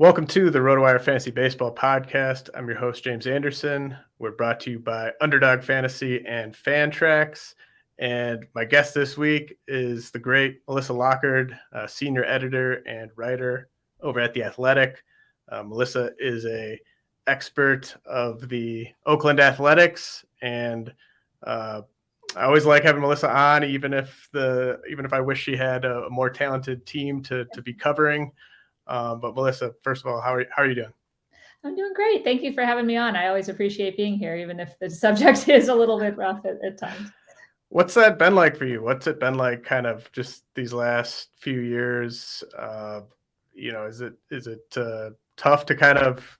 Welcome to the RotoWire Fantasy Baseball Podcast. I'm your host, James Anderson. We're brought to you by Underdog Fantasy and Fantrax. And my guest this week is the great Melissa Lockard, senior editor and writer over at The Athletic. Melissa is an expert of the Oakland Athletics, and I always like having Melissa on, even if I wish she had a more talented team to be covering. But Melissa, first of all, how are you doing? I'm doing great. Thank you for having me on. I always appreciate being here, even if the subject is a little bit rough at times. What's that been like for you? What's it been like kind of just these last few years? Is it tough to kind of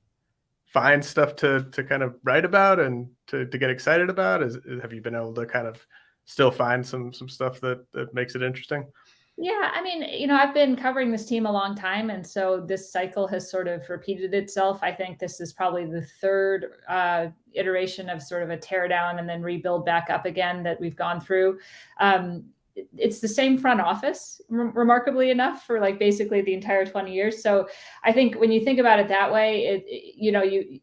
find stuff to kind of write about and to get excited about? Have you been able to kind of still find some stuff that makes it interesting? Yeah, I mean, I've been covering this team a long time, and so this cycle has sort of repeated itself. I think this is probably the third iteration of sort of a tear down and then rebuild back up again that we've gone through. It's the same front office, remarkably enough, for like basically the entire 20 years. So I think when you think about it that way,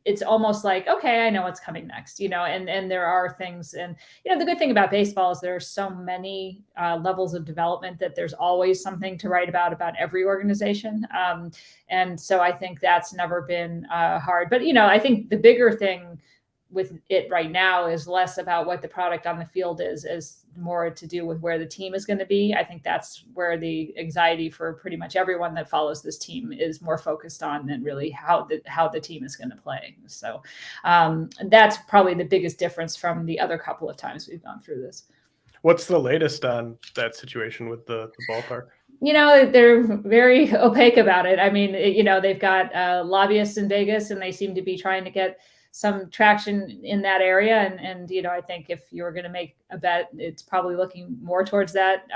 it's almost like, okay, I know what's coming next, and there are things. And, the good thing about baseball is there are so many levels of development that there's always something to write about every organization. And so I think that's never been hard. But, I think the bigger thing with it right now is less about what the product on the field is more to do with where the team is going to be. I think that's where the anxiety for pretty much everyone that follows this team is more focused on than really how the team is going to play. So that's probably the biggest difference from the other couple of times we've gone through this. What's the latest on that situation with the ballpark? They're very opaque about it. I mean, they've got lobbyists in Vegas, and they seem to be trying to get some traction in that area. And I think if you were going to make a bet, it's probably looking more towards that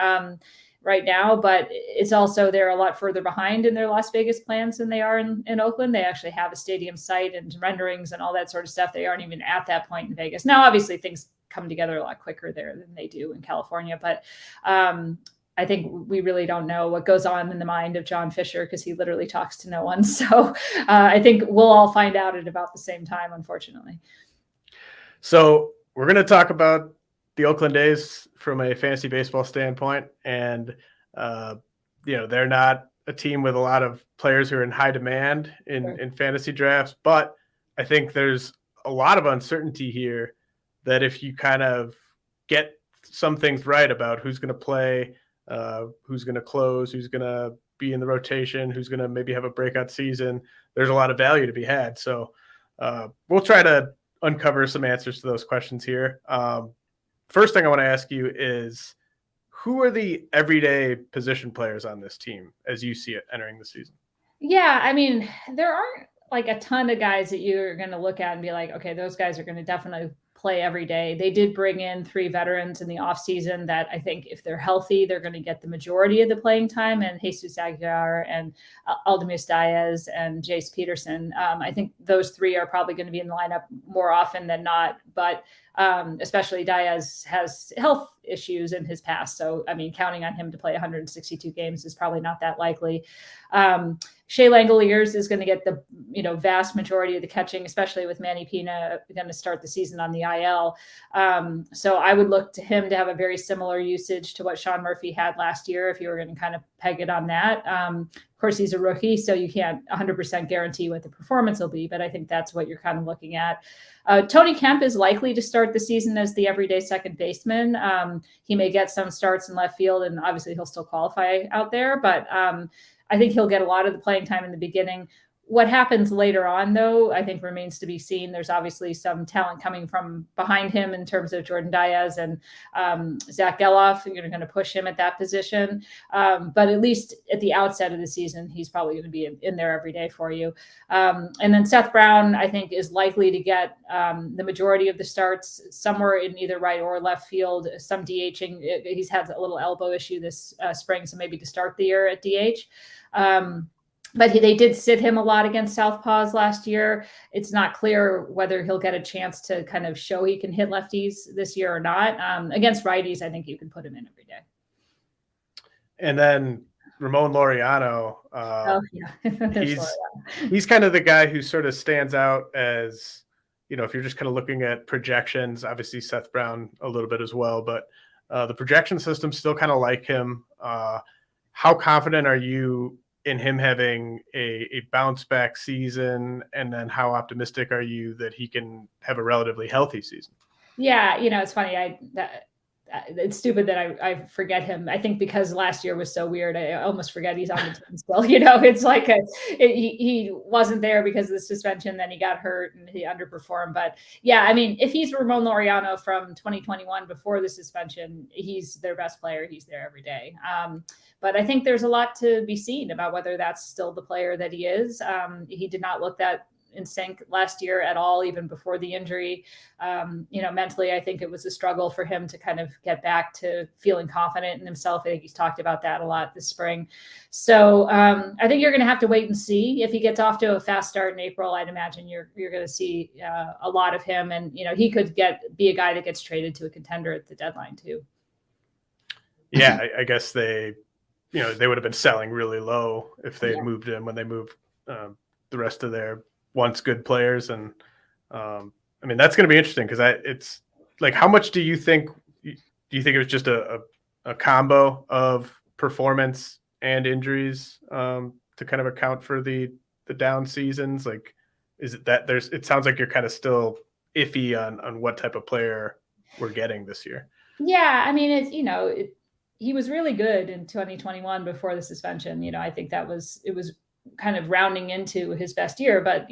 right now. But it's also, they're a lot further behind in their Las Vegas plans than they are in Oakland. They actually have a stadium site and renderings and all that sort of stuff. They aren't even at that point in Vegas. Now, obviously, things come together a lot quicker there than they do in California. But I think we really don't know what goes on in the mind of John Fisher, because he literally talks to no one. So I think we'll all find out at about the same time, unfortunately. So we're going to talk about the Oakland A's from a fantasy baseball standpoint. And, they're not a team with a lot of players who are in high demand in fantasy drafts. But I think there's a lot of uncertainty here that if you kind of get some things right about who's going to play, who's going to close, who's going to be in the rotation, who's going to maybe have a breakout season, there's a lot of value to be had. So we'll try to uncover some answers to those questions here. First thing I want to ask you is, who are the everyday position players on this team as you see it entering the season? Yeah, I mean, there aren't like a ton of guys that you're going to look at and be like, okay, those guys are going to definitely play every day. They did bring in 3 veterans in the offseason that I think if they're healthy, they're going to get the majority of the playing time, and Jesus Aguilar and Aldemus Diaz and Jace Peterson. I think those 3 are probably going to be in the lineup more often than not, but especially Diaz has health issues in his past. So, I mean, counting on him to play 162 games is probably not that likely. Shea Langoliers is going to get the vast majority of the catching, especially with Manny Pina going to start the season on the IL. So I would look to him to have a very similar usage to what Sean Murphy had last year, if you were going to kind of peg it on that. Of course, he's a rookie, so you can't 100% guarantee what the performance will be, but I think that's what you're kind of looking at. Tony Kemp is likely to start the season as the everyday second baseman. He may get some starts in left field, and obviously he'll still qualify out there, but I think he'll get a lot of the playing time in the beginning. What happens later on, though, I think remains to be seen. There's obviously some talent coming from behind him in terms of Jordan Diaz and Zack Gelof. You're going to push him at that position. But at least at the outset of the season, he's probably going to be in there every day for you. And then Seth Brown, I think, is likely to get the majority of the starts somewhere in either right or left field, some DHing. He's had a little elbow issue this spring, so maybe to start the year at DH. But they did sit him a lot against Southpaws last year. It's not clear whether he'll get a chance to kind of show he can hit lefties this year or not. Against righties, I think you can put him in every day. And then Ramon Laureano, Oh yeah, he's kind of the guy who sort of stands out as, if you're just kind of looking at projections, obviously Seth Brown a little bit as well, but the projection system still kind of like him. How confident are you in him having a bounce back season? And then how optimistic are you that he can have a relatively healthy season? Yeah, it's funny. It's stupid that I forget him. I think because last year was so weird, I almost forget he's on the team still. It's like he wasn't there because of the suspension, then he got hurt and he underperformed. But yeah, I mean, if he's Ramon Laureano from 2021 before the suspension, he's their best player. He's there every day. But I think there's a lot to be seen about whether that's still the player that he is. He did not look that in sync last year at all, even before the injury. Mentally, I think it was a struggle for him to kind of get back to feeling confident in himself. I think he's talked about that a lot this spring. So I think you're going to have to wait and see. If he gets off to a fast start in April, I'd imagine you're going to see a lot of him. And, he could be a guy that gets traded to a contender at the deadline too. Yeah, I guess they would have been selling really low if they moved him when they moved the rest of their once good players. And I mean, that's going to be interesting because it's like, how much do you think it was just a combo of performance and injuries to kind of account for the down seasons? Like, is it that it sounds like you're kind of still iffy on what type of player we're getting this year? Yeah. I mean, he was really good in 2021 before the suspension. I think it was kind of rounding into his best year, but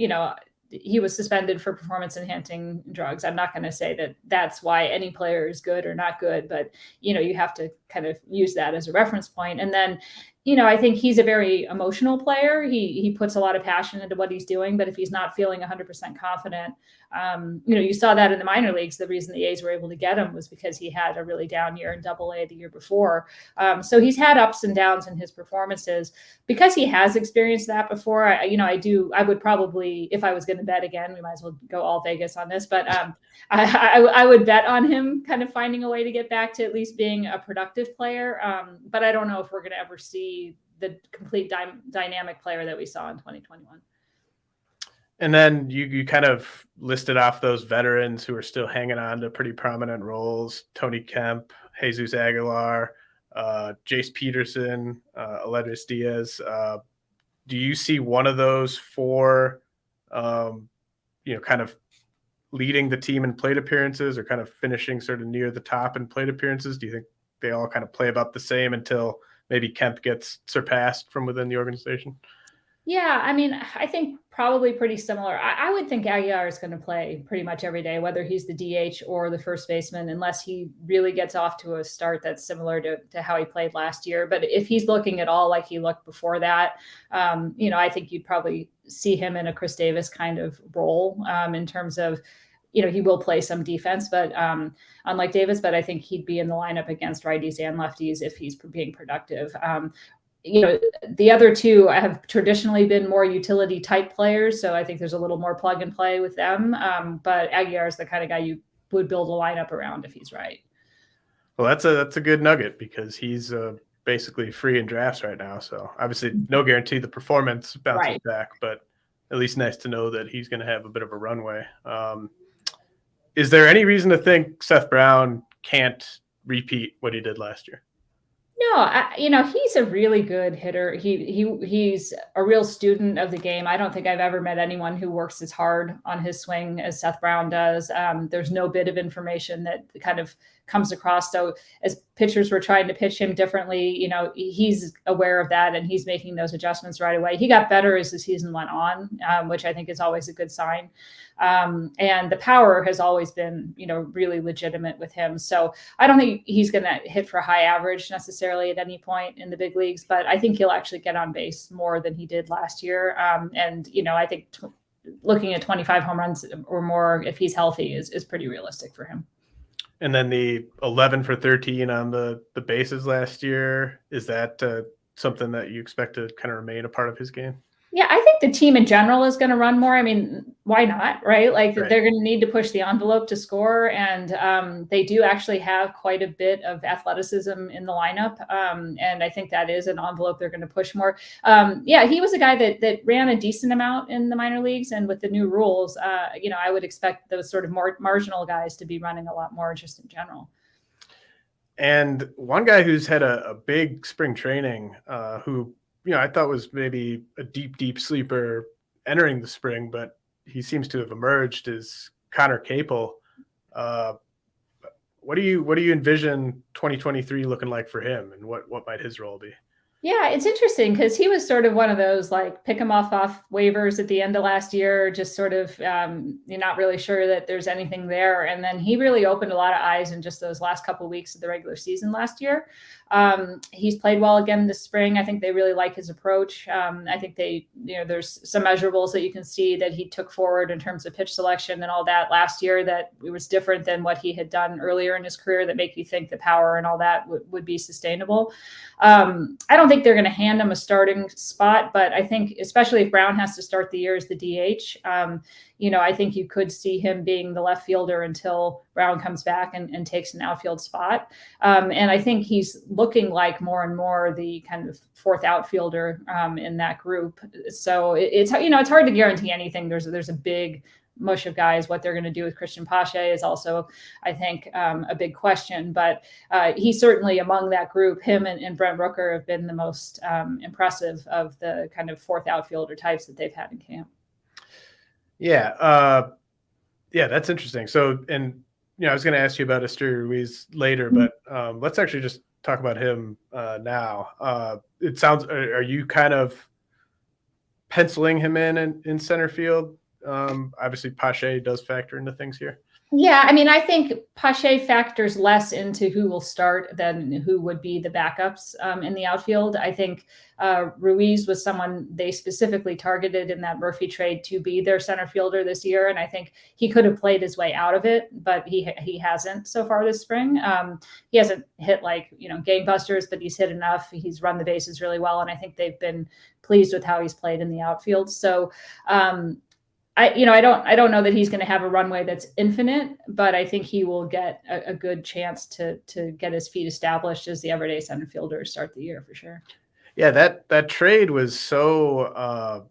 he was suspended for performance enhancing drugs. I'm not going to say that that's why any player is good or not good, but you have to kind of use that as a reference point. And then I think he's a very emotional player. He puts a lot of passion into what he's doing, but if he's not feeling 100% confident, you saw that in the minor leagues. The reason the A's were able to get him was because he had a really down year in Double-A the year before. So he's had ups and downs in his performances. Because he has experienced that before, I would probably, if I was going to bet again, we might as well go all Vegas on this, but I would bet on him kind of finding a way to get back to at least being a productive player. But I don't know if we're going to ever see the complete dynamic player that we saw in 2021. And then you kind of listed off those veterans who are still hanging on to pretty prominent roles: Tony Kemp, Jesus Aguilar, Jace Peterson, Aledris Diaz. Do you see one of those four, kind of leading the team in plate appearances or kind of finishing sort of near the top in plate appearances? Do you think they all kind of play about the same until maybe Kemp gets surpassed from within the organization? Yeah, I mean, I think probably pretty similar. I would think Aguilar is going to play pretty much every day, whether he's the DH or the first baseman, unless he really gets off to a start that's similar to how he played last year. But if he's looking at all like he looked before that, I think you'd probably see him in a Chris Davis kind of role in terms of, he will play some defense, but unlike Davis, but I think he'd be in the lineup against righties and lefties if he's being productive. The other two have traditionally been more utility type players, so I think there's a little more plug and play with them. But Aguilar is the kind of guy you would build a lineup around if he's right. Well, that's a good nugget because he's basically free in drafts right now. So obviously, no guarantee the performance bounces back, but at least nice to know that he's going to have a bit of a runway. Is there any reason to think Seth Brown can't repeat what he did last year? No, he's a really good hitter. He's a real student of the game. I don't think I've ever met anyone who works as hard on his swing as Seth Brown does. There's no bit of information that kind of comes across. So as pitchers were trying to pitch him differently, he's aware of that and he's making those adjustments right away. He got better as the season went on, which I think is always a good sign. And the power has always been, really legitimate with him. So I don't think he's going to hit for high average necessarily at any point in the big leagues, but I think he'll actually get on base more than he did last year. And I think looking at 25 home runs or more, if he's healthy, is pretty realistic for him. And then the 11 for 13 on the bases last year, is that something that you expect to kind of remain a part of his game? Yeah, I think the team in general is going to run more. I mean, why not, right? Like Right. they're going to need to push the envelope to score, and they do actually have quite a bit of athleticism in the lineup, and I think that is an envelope they're going to push more. Yeah, he was a guy that ran a decent amount in the minor leagues, and with the new rules, I would expect those sort of more marginal guys to be running a lot more just in general. And one guy who's had a big spring training, who I thought was maybe a deep sleeper entering the spring, but he seems to have emerged, is Connor Capel. Uh, what do you envision 2023 looking like for him, and what might his role be? Yeah, it's interesting because he was sort of one of those like pick him off waivers at the end of last year, just sort of you're not really sure that there's anything there. And then he really opened a lot of eyes in just those last couple of weeks of the regular season last year. He's played well again this spring. I think they really like his approach. I think there's some measurables that you can see that he took forward in terms of pitch selection and all that last year that it was different than what he had done earlier in his career that make you think the power and all that would be sustainable. I don't think they're going to hand him a starting spot, but I think especially if Brown has to start the year as the DH, I think you could see him being the left fielder until Brown comes back and takes an outfield spot. And I think he's looking like more and more the kind of fourth outfielder in that group. So it's hard to guarantee anything. There's a big mush of guys. What they're going to do with Christian Pache is also, I think, a big question. But he's certainly among that group. Him and Brent Rooker have been the most impressive of the kind of fourth outfielder types that they've had in camp. Yeah, that's interesting. So, and I was going to ask you about Esteury Ruiz later, but let's actually just talk about him now. It sounds, are you kind of penciling him in center field? Obviously, Pache does factor into things here. Yeah, I mean, I think Pache factors less into who will start than who would be the backups in the outfield. I think Ruiz was someone they specifically targeted in that Murphy trade to be their center fielder this year, and I think he could have played his way out of it, but he hasn't so far this spring. He hasn't hit like gangbusters, but he's hit enough. He's run the bases really well, and I think they've been pleased with how he's played in the outfield. So. I don't know that he's going to have a runway that's infinite, but I think he will get a good chance to get his feet established as the everyday center fielder to start the year for sure. Yeah, that trade was so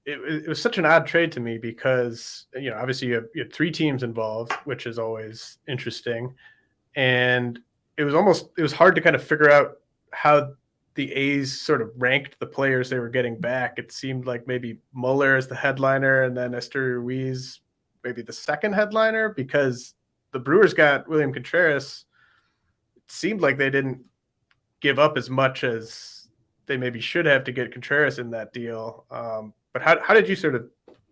it was such an odd trade to me because obviously you had three teams involved, which is always interesting, and it was hard to kind of figure out how the A's sort of ranked the players they were getting back. It seemed like maybe Muller as the headliner and then Esteury Ruiz maybe the second headliner, because the Brewers got William Contreras. It seemed like they didn't give up as much as they maybe should have to get Contreras in that deal. But how did you sort of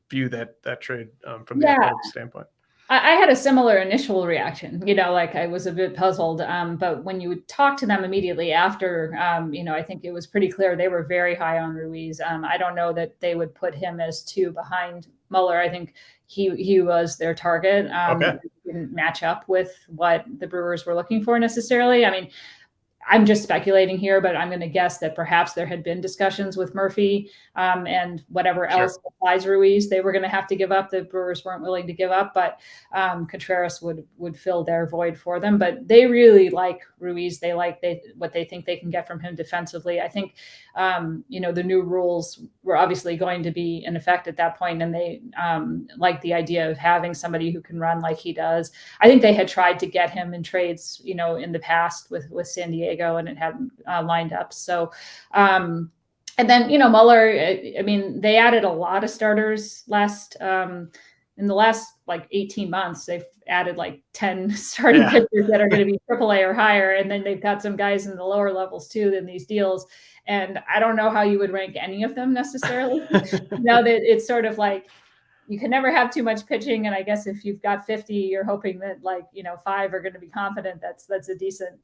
view that trade from the athletic standpoint? I had a similar initial reaction, like I was a bit puzzled. But when you would talk to them immediately after, I think it was pretty clear they were very high on Ruiz. I don't know that they would put him as two behind Muller. I think he was their target. Okay. Didn't match up with what the Brewers were looking for necessarily. I mean, I'm just speculating here, but I'm going to guess that perhaps there had been discussions with Murphy and whatever else besides Ruiz they were going to have to give up. The Brewers weren't willing to give up, but Contreras would fill their void for them. But they really like Ruiz. They like what they think they can get from him defensively. I think, the new rules were obviously going to be in effect at that point, and they like the idea of having somebody who can run like he does. I think they had tried to get him in trades, in the past with San Diego, and it hadn't lined up. So, and then, Muller, I mean, they added a lot of starters in the last like 18 months, they've added like 10 starting pitchers that are going to be AAA or higher. And then they've got some guys in the lower levels too in these deals. And I don't know how you would rank any of them necessarily. Now that it's sort of like, you can never have too much pitching. And I guess if you've got 50, you're hoping that 5 are going to be confident. That's a decent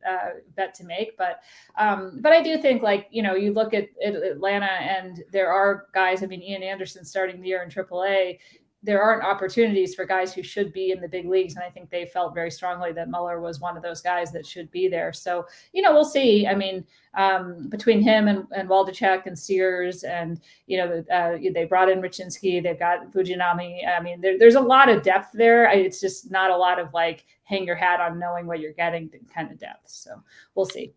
bet to make. But I do think you look at Atlanta and there are guys, I mean, Ian Anderson starting the year in AAA. there aren't opportunities for guys who should be in the big leagues. And I think they felt very strongly that Muller was one of those guys that should be there. So, we'll see. I mean, between him and Waldichuk and Sears and, they brought in Rucinski, they've got Fujinami. I mean, there's a lot of depth there. It's just not a lot of like hang your hat on knowing what you're getting kind of depth. So we'll see.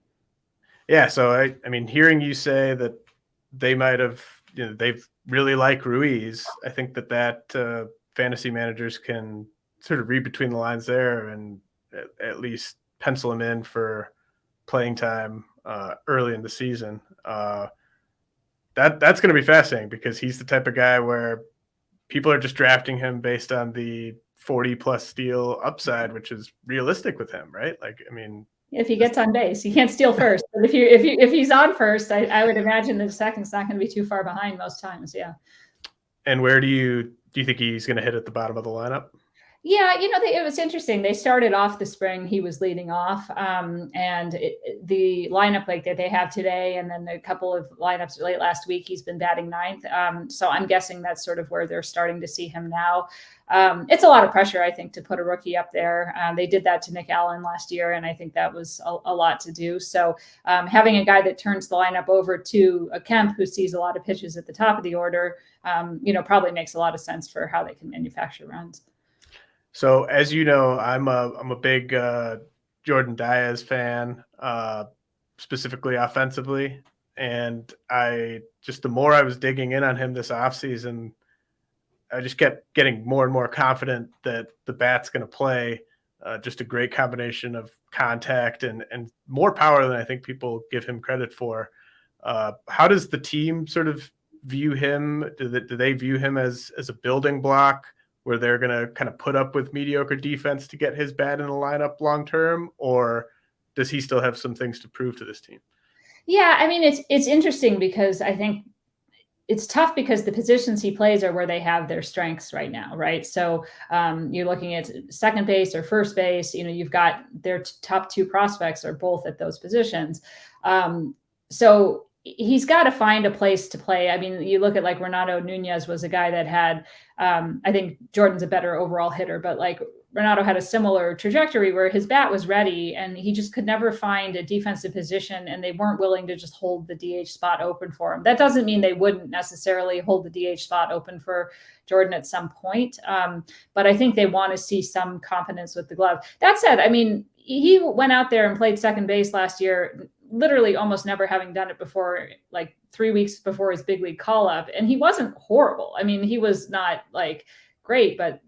Yeah. So, I mean, hearing you say that they might have, they've really like Ruiz, I think that fantasy managers can sort of read between the lines there and at least pencil him in for playing time early in the season. That's going to be fascinating because he's the type of guy where people are just drafting him based on the 40+ steal upside, which is realistic with him, right? Like, I mean, if he gets on base, he can't steal first. But if he's on first, I would imagine the second's not going to be too far behind most times. Yeah. And where do you think he's going to hit at the bottom of the lineup? Yeah, it was interesting. They started off the spring, he was leading off, and the lineup like that they have today, and then a couple of lineups late last week, he's been batting ninth. So I'm guessing that's sort of where they're starting to see him now. It's a lot of pressure, I think, to put a rookie up there. They did that to Nick Allen last year, and I think that was a lot to do. So having a guy that turns the lineup over to a Kemp who sees a lot of pitches at the top of the order, probably makes a lot of sense for how they can manufacture runs. So as you know, I'm a big Jordan Diaz fan, specifically offensively. And the more I was digging in on him this offseason, I just kept getting more and more confident that the bat's going to play. Just a great combination of contact and more power than I think people give him credit for. How does the team sort of view him? Do they view him as a building block where they're going to kind of put up with mediocre defense to get his bat in the lineup long term, or does he still have some things to prove to this team? Yeah, I mean, it's interesting because I think it's tough because the positions he plays are where they have their strengths right now, right? So you're looking at second base or first base, you've got their top two prospects are both at those positions. So he's got to find a place to play. I mean, you look at like Renato Nunez was a guy that had, I think Jordan's a better overall hitter, but like Renato had a similar trajectory where his bat was ready and he just could never find a defensive position, and they weren't willing to just hold the DH spot open for him. That doesn't mean they wouldn't necessarily hold the DH spot open for Jordan at some point. But I think they want to see some confidence with the glove. That said, I mean, he went out there and played second base last year, literally almost never having done it before, like 3 weeks before his big league call up. And he wasn't horrible. I mean, he was not like great, but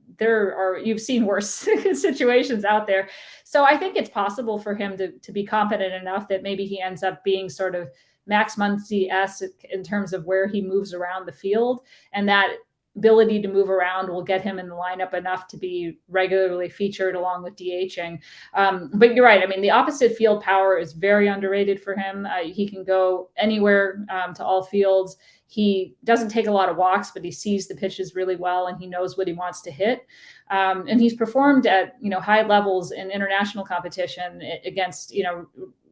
you've seen worse situations out there. So I think it's possible for him to be confident enough that maybe he ends up being sort of Max Muncy-esque in terms of where he moves around the field. And that ability to move around will get him in the lineup enough to be regularly featured along with DHing. But you're right. I mean, the opposite field power is very underrated for him. He can go anywhere to all fields. He doesn't take a lot of walks, but he sees the pitches really well and he knows what he wants to hit. And he's performed at, high levels in international competition against,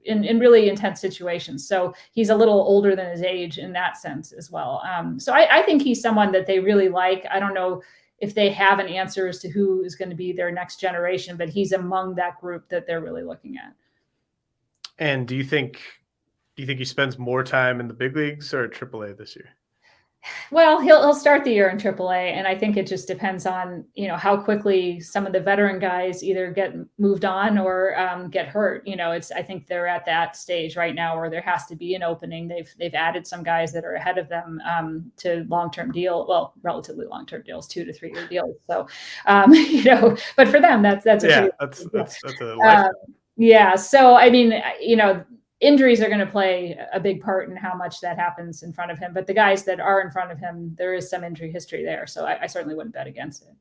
in really intense situations. So he's a little older than his age in that sense as well. So I think he's someone that they really like. I don't know if they have an answer as to who is going to be their next generation, but he's among that group that they're really looking at. And do you think he spends more time in the big leagues or at AAA this year? Well, he'll start the year in AAA, and I think it just depends on how quickly some of the veteran guys either get moved on or get hurt. I think they're at that stage right now where there has to be an opening. They've added some guys that are ahead of them to relatively long-term deals, 2 to 3 year deals. So but for them that's a life. Yeah. So I mean, injuries are going to play a big part in how much that happens in front of him. But the guys that are in front of him, there is some injury history there. So I certainly wouldn't bet against it.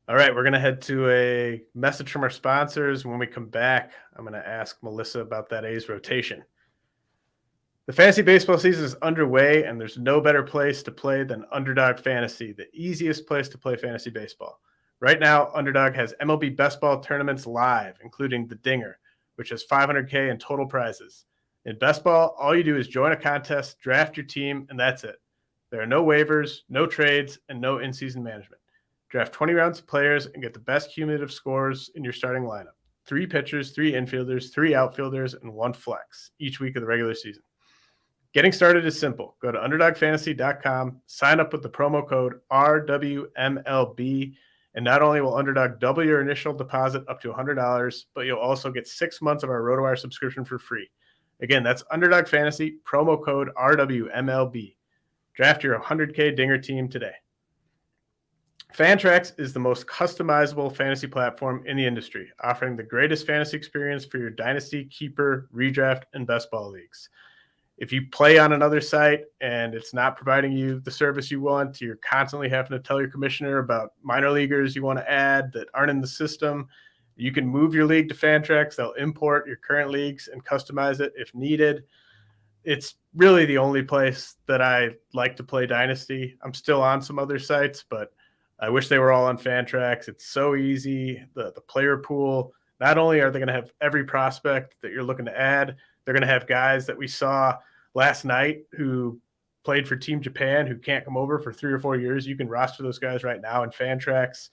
All right. We're going to head to a message from our sponsors. When we come back, I'm going to ask Melissa about that A's rotation. The fantasy baseball season is underway, and there's no better place to play than Underdog Fantasy, the easiest place to play fantasy baseball. Right now, Underdog has MLB Best Ball tournaments live, including the Dinger, which has $500K in total prizes. In Best Ball, all you do is join a contest, draft your team, and that's it. There are no waivers, no trades, and no in-season management. Draft 20 rounds of players and get the best cumulative scores in your starting lineup. 3 pitchers, 3 infielders, 3 outfielders, and 1 flex each week of the regular season. Getting started is simple. Go to underdogfantasy.com, sign up with the promo code RWMLB, and not only will Underdog double your initial deposit up to $100, but you'll also get 6 months of our RotoWire subscription for free. Again, that's Underdog Fantasy, promo code RWMLB. Draft your 100K Dinger team today. Fantrax is the most customizable fantasy platform in the industry, offering the greatest fantasy experience for your dynasty, keeper, redraft, and best ball leagues. If you play on another site and it's not providing you the service you want, you're constantly having to tell your commissioner about minor leaguers you want to add that aren't in the system, you can move your league to Fantrax. They'll import your current leagues and customize it if needed. It's really the only place that I like to play Dynasty. I'm still on some other sites, but I wish they were all on Fantrax. It's so easy. The player pool, not only are they going to have every prospect that you're looking to add, they're going to have guys that we saw last night who played for Team Japan who can't come over for 3 or 4 years. You can roster those guys right now in Fantrax.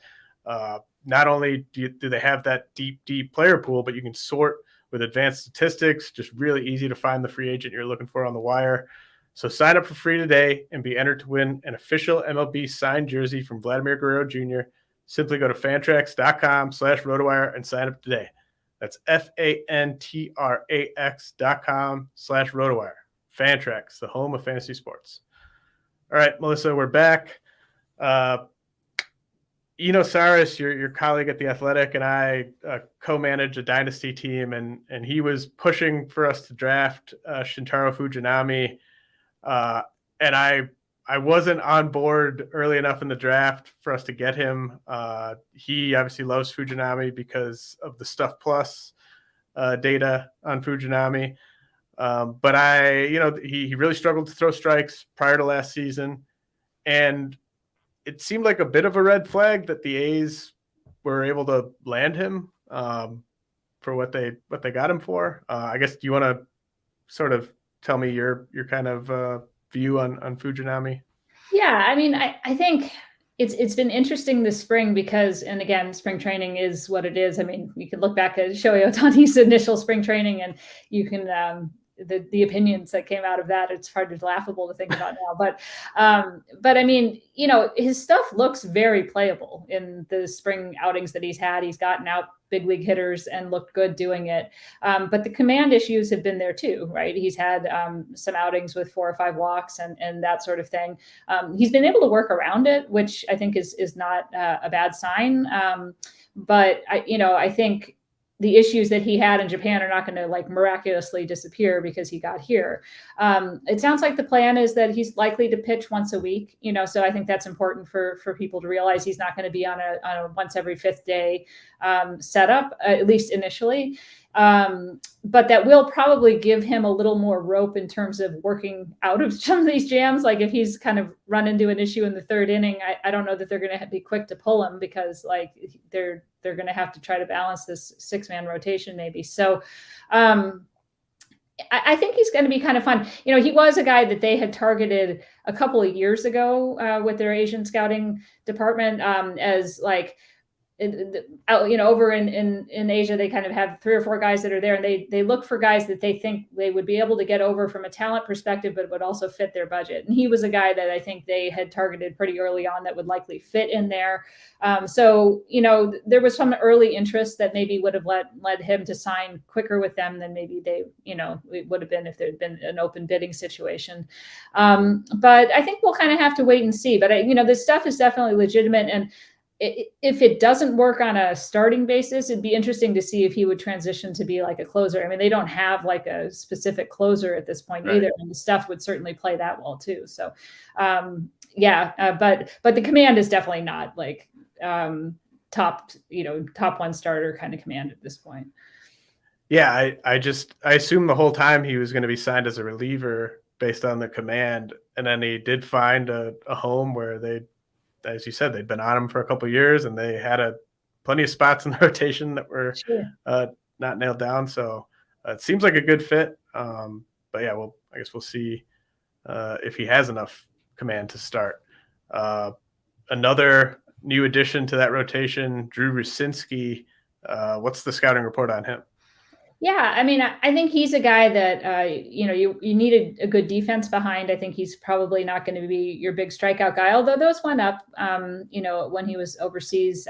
Not only do they have that deep player pool, but you can sort with advanced statistics, just really easy to find the free agent you're looking for on the wire. So sign up for free today and be entered to win an official MLB signed jersey from Vladimir Guerrero Jr. Simply go to fantrax.com/RotoWire and sign up today. That's fantrax.com/RotoWire. Fantrax, the home of fantasy sports. All right, Melissa, we're back. Eno Saris, your colleague at The Athletic, and I co-manage a dynasty team, and he was pushing for us to draft Shintaro Fujinami. And I wasn't on board early enough in the draft for us to get him. He obviously loves Fujinami because of the Stuff Plus data on Fujinami. But he really struggled to throw strikes prior to last season. And it seemed like a bit of a red flag that the A's were able to land him for what they got him for. I guess, do you want to sort of tell me your kind of view on Fujinami? Yeah, I mean, I think it's been interesting this spring because, and again, spring training is what it is. I mean, you can look back at Shohei Ohtani's initial spring training, and you can the opinions that came out of that. It's hard to laughable to think about now, but I mean, his stuff looks very playable in the spring outings that he's had. He's gotten out big league hitters and looked good doing it. But the command issues have been there too, right? He's had some outings with 4 or 5 walks and that sort of thing. He's been able to work around it, which I think is not a bad sign. But I think the issues that he had in Japan are not going to miraculously disappear because he got here. It sounds like the plan is that he's likely to pitch once a week, so I think that's important for people to realize he's not going to be on a once every 5th day setup, at least initially. But that will probably give him a little more rope in terms of working out of some of these jams. Like if he's kind of run into an issue in the 3rd inning, I don't know that they're going to be quick to pull him because they're going to have to try to balance this 6-man rotation maybe. So I think he's going to be kind of fun. He was a guy that they had targeted a couple of years ago with their Asian scouting department as over in Asia, they kind of have 3 or 4 guys that are there, and they look for guys that they think they would be able to get over from a talent perspective, but would also fit their budget. And he was a guy that I think they had targeted pretty early on that would likely fit in there. So there was some early interest that maybe would have led him to sign quicker with them than maybe they, it would have been if there had been an open bidding situation. But I think we'll kind of have to wait and see. But this stuff is definitely legitimate, and if it doesn't work on a starting basis, it'd be interesting to see if he would transition to be like a closer. I mean, they don't have like a specific closer at this point either, and the stuff would certainly play that well too. So, but the command is definitely not like top 1 starter kind of command at this point. Yeah, I assumed the whole time he was going to be signed as a reliever based on the command, and then he did find a home where they, as you said, they'd been on him for a couple of years, and they had plenty of spots in the rotation that were not nailed down. So it seems like a good fit. But yeah, I guess we'll see if he has enough command to start. Another new addition to that rotation, Drew Rucinski. What's the scouting report on him? Yeah, I mean, I think he's a guy that you need a good defense behind. I think he's probably not going to be your big strikeout guy, although those went up, when he was overseas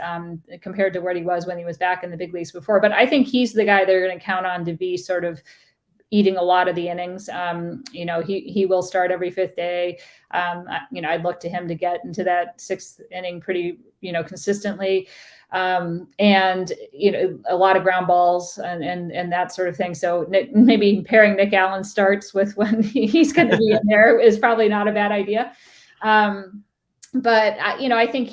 compared to where he was when he was back in the big leagues before. But I think he's the guy they're going to count on to be sort of eating a lot of the innings. He will start every fifth day. I'd look to him to get into that sixth inning pretty, consistently. And a lot of ground balls and that sort of thing. So maybe pairing Nick Allen starts with when he's going to be in there is probably not a bad idea. But I think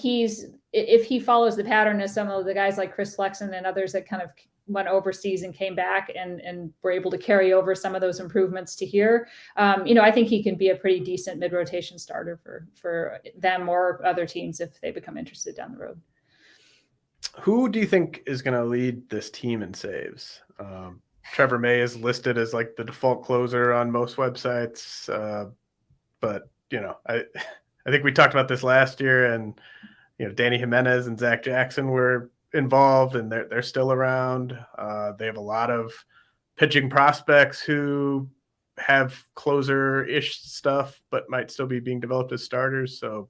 if he follows the pattern of some of the guys like Chris Flexen and others that kind of went overseas and came back and were able to carry over some of those improvements to here, I think he can be a pretty decent mid-rotation starter for them or other teams if they become interested down the road. Who do you think is going to lead this team in saves? Trevor May is listed as like the default closer on most websites. But, I think we talked about this last year, and, Danny Jimenez and Zach Jackson were involved, and they're still around. They have a lot of pitching prospects who have closer-ish stuff, but might still be being developed as starters. So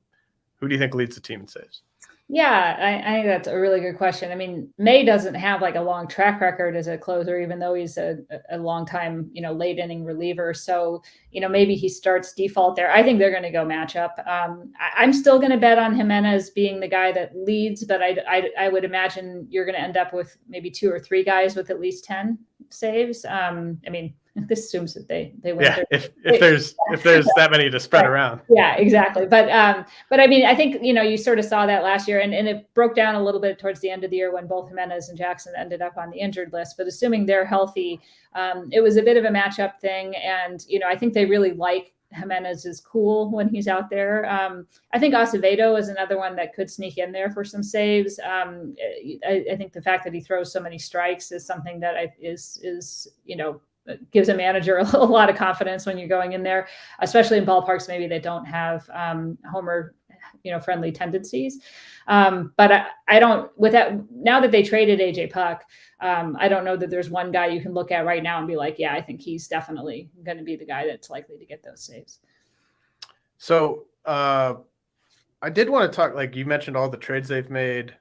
who do you think leads the team in saves? Yeah, I think that's a really good question. I mean, May doesn't have like a long track record as a closer, even though he's a long time, late inning reliever. So, maybe he starts default there. I think they're going to go matchup. I'm still going to bet on Jimenez being the guy that leads, but I would imagine you're going to end up with maybe 2 or 3 guys with at least 10 saves. This assumes that they win. Yeah, if there's that many to spread around. Yeah, exactly. But I mean, I think you sort of saw that last year, and it broke down a little bit towards the end of the year when both Jimenez and Jackson ended up on the injured list. But assuming they're healthy, it was a bit of a matchup thing, and I think they really like Jimenez is cool when he's out there. I think Acevedo is another one that could sneak in there for some saves. I think the fact that he throws so many strikes is something that gives a manager a lot of confidence when you're going in there, especially in ballparks maybe they don't have homer, friendly tendencies. But I don't, with that, now that they traded AJ Puck, I don't know that there's one guy you can look at right now and be like, yeah, I think he's definitely going to be the guy that's likely to get those saves. So I did want to talk, like you mentioned all the trades they've made.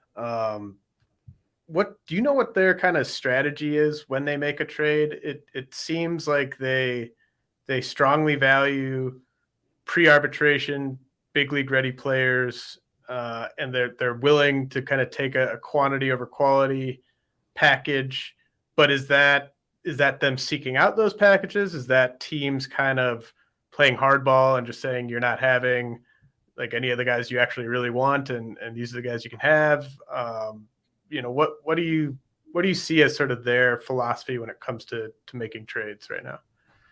What do you know what their kind of strategy is when they make a trade? It seems like they strongly value pre-arbitration, big league ready players, and they're willing to kind of take a quantity over quality package. But is that them seeking out those packages? Is that teams kind of playing hardball and just saying you're not having like any of the guys you actually really want, and these are the guys you can have? What do you see as sort of their philosophy when it comes to making trades right now?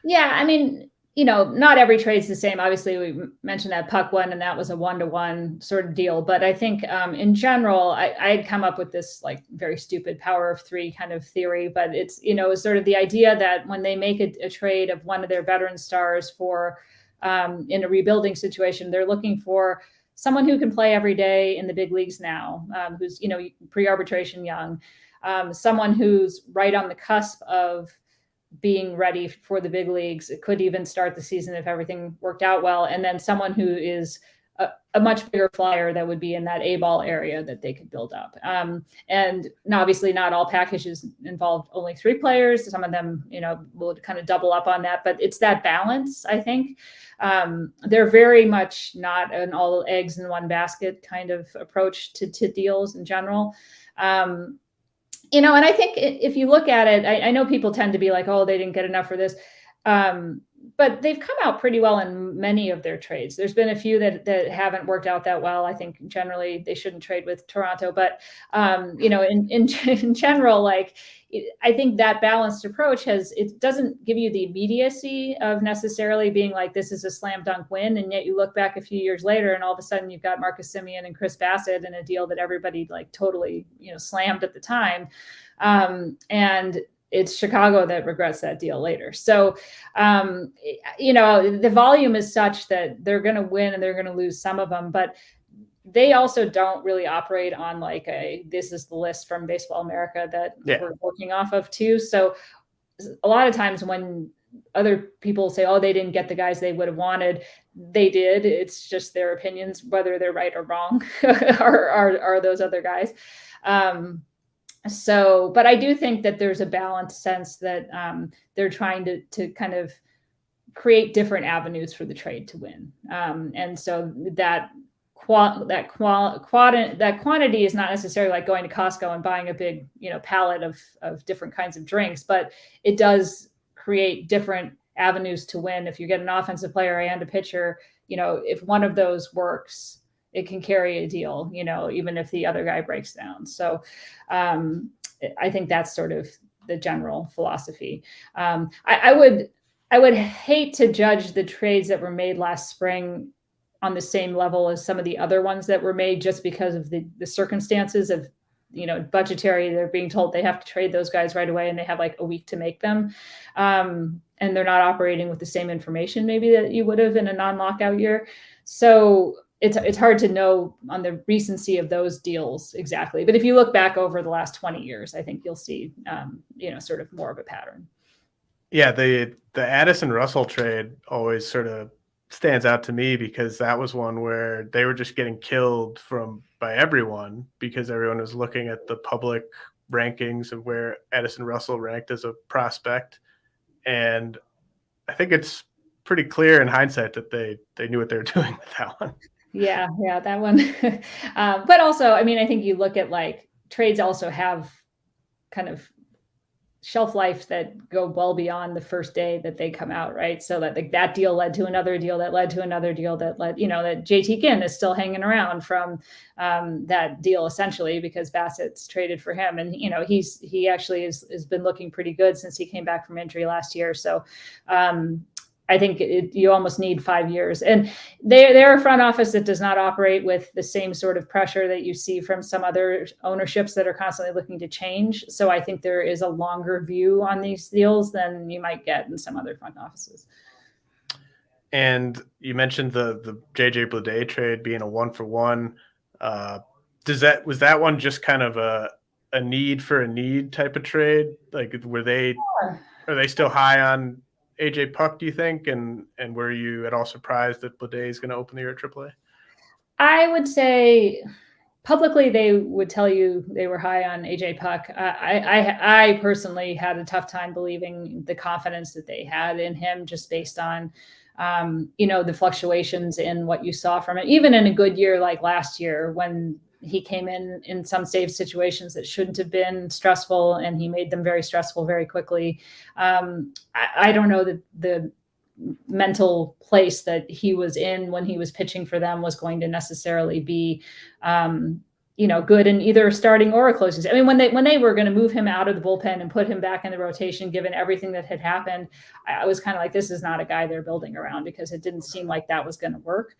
Yeah, I mean, not every trade's the same. Obviously, we mentioned that Puck one, and that was a 1-to-1 sort of deal. But I think in general, I'd come up with this like very stupid power of 3 kind of theory. But it's, sort of the idea that when they make a trade of one of their veteran stars for in a rebuilding situation, they're looking for someone who can play every day in the big leagues now, who's, pre-arbitration young, someone who's right on the cusp of being ready for the big leagues. It could even start the season if everything worked out well. And then someone who is a much bigger flyer that would be in that A-ball area that they could build up. And obviously not all packages involve only 3 players. Some of them, will kind of double up on that, but it's that balance, I think. They're very much not an all eggs in one basket kind of approach to deals in general. And I think if you look at it, I know people tend to be like, oh, they didn't get enough for this. But they've come out pretty well in many of their trades. There's been a few that haven't worked out that well. I think generally they shouldn't trade with Toronto, but in general, like I think that balanced approach it doesn't give you the immediacy of necessarily being like this is a slam dunk win, and yet you look back a few years later and all of a sudden you've got Marcus Semien and Chris Bassett in a deal that everybody like totally slammed at the time, and it's Chicago that regrets that deal later. So, the volume is such that they're going to win and they're going to lose some of them. But they also don't really operate on like this is the list from Baseball America that we're working off of too. So a lot of times when other people say, oh, they didn't get the guys they would have wanted, they did. It's just their opinions, whether they're right or wrong are those other guys. But I do think that there's a balanced sense that they're trying to kind of create different avenues for the trade to win. And so that quantity is not necessarily like going to Costco and buying a big, pallet of different kinds of drinks, but it does create different avenues to win. If you get an offensive player and a pitcher, if one of those works, it can carry a deal, even if the other guy breaks down. So I think that's sort of the general philosophy. I would hate to judge the trades that were made last spring on the same level as some of the other ones that were made, just because of the circumstances of, budgetary. They're being told they have to trade those guys right away and they have like a week to make them. And they're not operating with the same information maybe that you would have in a non-lockout year. So it's hard to know on the recency of those deals exactly. But if you look back over the last 20 years, I think you'll see, sort of more of a pattern. Yeah, the Addison Russell trade always sort of stands out to me, because that was one where they were just getting killed by everyone, because everyone was looking at the public rankings of where Addison Russell ranked as a prospect. And I think it's pretty clear in hindsight that they knew what they were doing with that one. Yeah, that one. But also, I mean, I think you look at like trades also have kind of shelf life that go well beyond the first day that they come out, right? So that that deal led to another deal that led to another deal that led, that JT Ginn is still hanging around from that deal, essentially, because Bassett's traded for him. And, he actually has been looking pretty good since he came back from injury last year. So I think you almost need 5 years. And they're a front office that does not operate with the same sort of pressure that you see from some other ownerships that are constantly looking to change. So I think there is a longer view on these deals than you might get in some other front offices. And you mentioned the JJ Bleday trade being a 1-for-1. Was that one just kind of a need for a need type of trade? Like, are they still high on AJ Puck, do you think? And were you at all surprised that Bleday is going to open the year at AAA? I would say publicly they would tell you they were high on AJ Puck. I personally had a tough time believing the confidence that they had in him, just based on the fluctuations in what you saw from it. Even in a good year like last year, when he came in some save situations that shouldn't have been stressful, and he made them very stressful very quickly. I don't know that the mental place that he was in when he was pitching for them was going to necessarily be, good in either starting or a closing. I mean, when they were going to move him out of the bullpen and put him back in the rotation, given everything that had happened, I was kind of like, this is not a guy they're building around, because it didn't seem like that was going to work.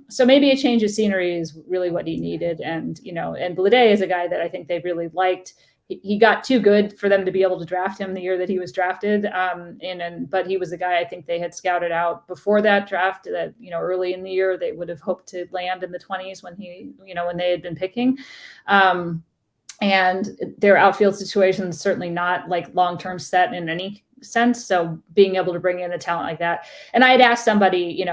So maybe a change of scenery is really what he needed. And, and Bleday is a guy that I think they really liked. He got too good for them to be able to draft him the year that he was drafted. But he was a guy I think they had scouted out before that draft, that, early in the year, they would have hoped to land in the 20s when when they had been picking. And their outfield situation is certainly not like long-term set in any sense. So being able to bring in a talent like that. And I had asked somebody,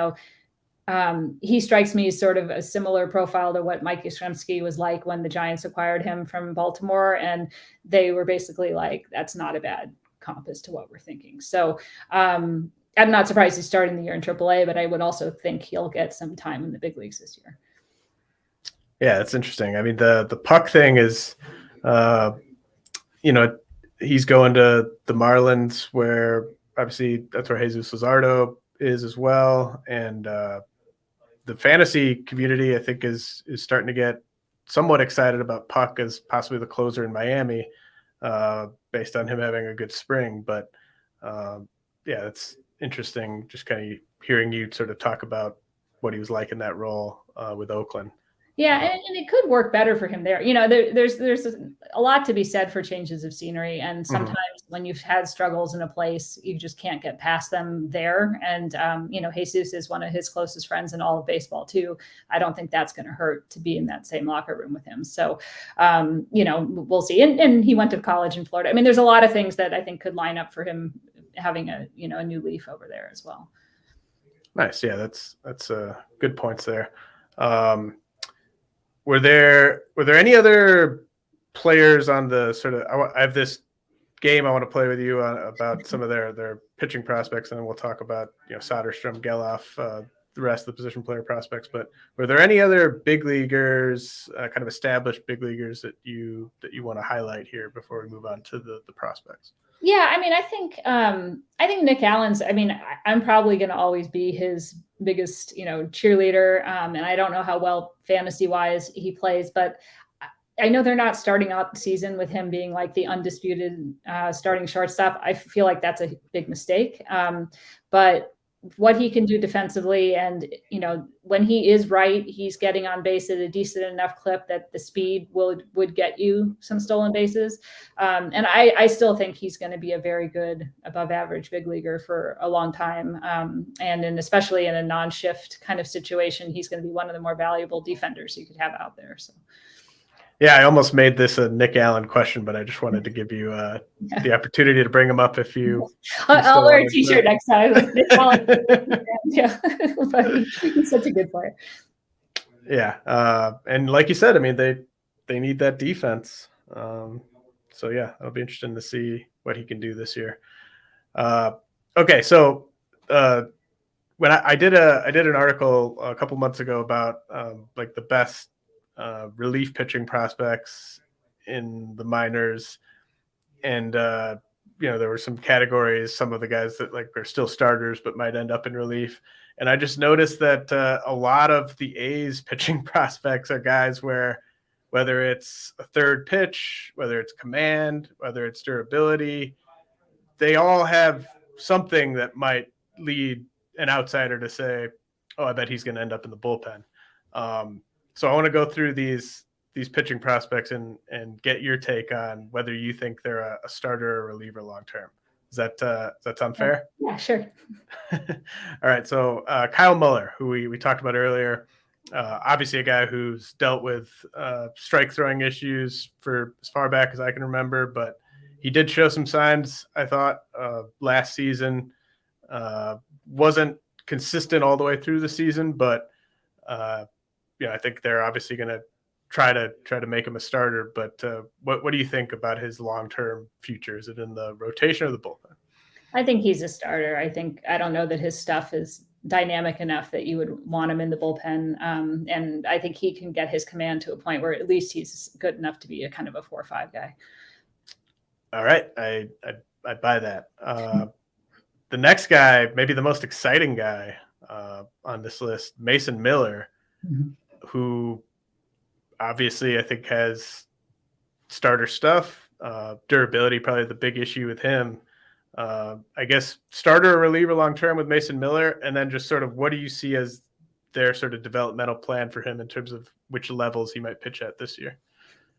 he strikes me as sort of a similar profile to what Mike Yastrzemski was like when the Giants acquired him from Baltimore. And they were basically like, that's not a bad comp as to what we're thinking. So I'm not surprised he's starting the year in AAA, but I would also think he'll get some time in the big leagues this year. Yeah, that's interesting. I mean, the Puck thing is, he's going to the Marlins, where obviously that's where Jesus Luzardo is as well. And the fantasy community, I think, is starting to get somewhat excited about Puck as possibly the closer in Miami, based on him having a good spring. But it's interesting just kind of hearing you sort of talk about what he was like in that role with Oakland. Yeah, and it could work better for him there. There's a lot to be said for changes of scenery, and sometimes when you've had struggles in a place, you just can't get past them there. And Jesus is one of his closest friends in all of baseball too. I don't think that's going to hurt to be in that same locker room with him. So, we'll see. And he went to college in Florida. I mean, there's a lot of things that I think could line up for him having a new leaf over there as well. Nice. Yeah, that's good points there. Were there any other players on the sort of? I have this game I want to play with you about some of their pitching prospects, and then we'll talk about Soderstrom, Gelof, the rest of the position player prospects. But were there any other big leaguers, kind of established big leaguers that you want to highlight here before we move on to the prospects? Yeah, I mean, I think Nick Allen's. I mean, I'm probably going to always be his biggest, cheerleader. And I don't know how well fantasy wise he plays, but I know they're not starting out the season with him being like the undisputed starting shortstop. I feel like that's a big mistake. But what he can do defensively, and when he is right, he's getting on base at a decent enough clip that the speed would get you some stolen bases. And I still think he's going to be a very good above average big leaguer for a long time. And especially in a non-shift kind of situation, he's going to be one of the more valuable defenders you could have out there. So. Yeah, I almost made this a Nick Allen question, but I just wanted to give you the opportunity to bring him up if you. I'll wear a T-shirt next time. Nick Allen. Yeah, but he's such a good player. Yeah, and like you said, I mean they need that defense. So yeah, it'll be interesting to see what he can do this year. Okay, so when I did an article a couple months ago about like the best relief pitching prospects in the minors, and there were some categories, some of the guys that like are still starters but might end up in relief, and I just noticed that a lot of the A's pitching prospects are guys where whether it's a third pitch, whether it's command, whether it's durability, they all have something that might lead an outsider to say, oh, I bet he's going to end up in the bullpen. So I want to go through these pitching prospects and get your take on whether you think they're a starter or reliever long term. Does that sound fair? Yeah, sure. All right. So Kyle Muller, who we talked about earlier, obviously a guy who's dealt with strike throwing issues for as far back as I can remember, but he did show some signs, I thought, last season. Wasn't consistent all the way through the season, but I think they're obviously going to try to make him a starter. But what do you think about his long-term future? Is it in the rotation or the bullpen? I think he's a starter. I don't know that his stuff is dynamic enough that you would want him in the bullpen. And I think he can get his command to a point where at least he's good enough to be a kind of a 4-5 guy. All right. I buy that. The next guy, maybe the most exciting guy on this list, Mason Miller, who obviously I think has starter stuff, durability, probably the big issue with him. I guess starter or reliever long-term with Mason Miller, and then just sort of what do you see as their sort of developmental plan for him in terms of which levels he might pitch at this year?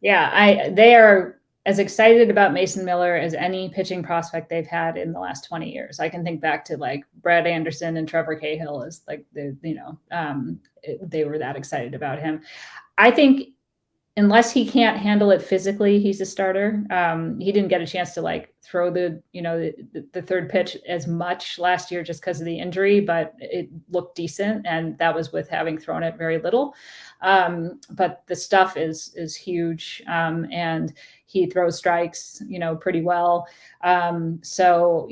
Yeah, they are as excited about Mason Miller as any pitching prospect they've had in the last 20 years. I can think back to like Brad Anderson and Trevor Cahill as like they were that excited about him. I think unless he can't handle it physically, he's a starter. He didn't get a chance to like throw the third pitch as much last year just because of the injury, but it looked decent. And that was with having thrown it very little. But the stuff is huge. And he throws strikes, pretty well. So,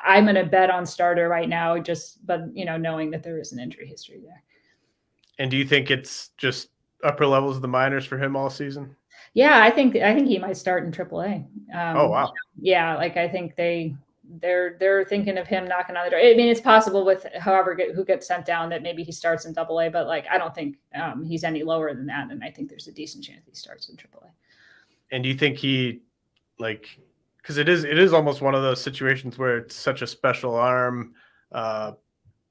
I'm going to bet on starter right now, but knowing that there is an injury history there. And do you think it's just upper levels of the minors for him all season? Yeah, I think he might start in AAA. Oh wow! Yeah, like I think they're thinking of him knocking on the door. I mean, it's possible with who gets sent down that maybe he starts in AA, but like I don't think he's any lower than that, and I think there's a decent chance he starts in AAA. And do you think he because it is almost one of those situations where it's such a special arm,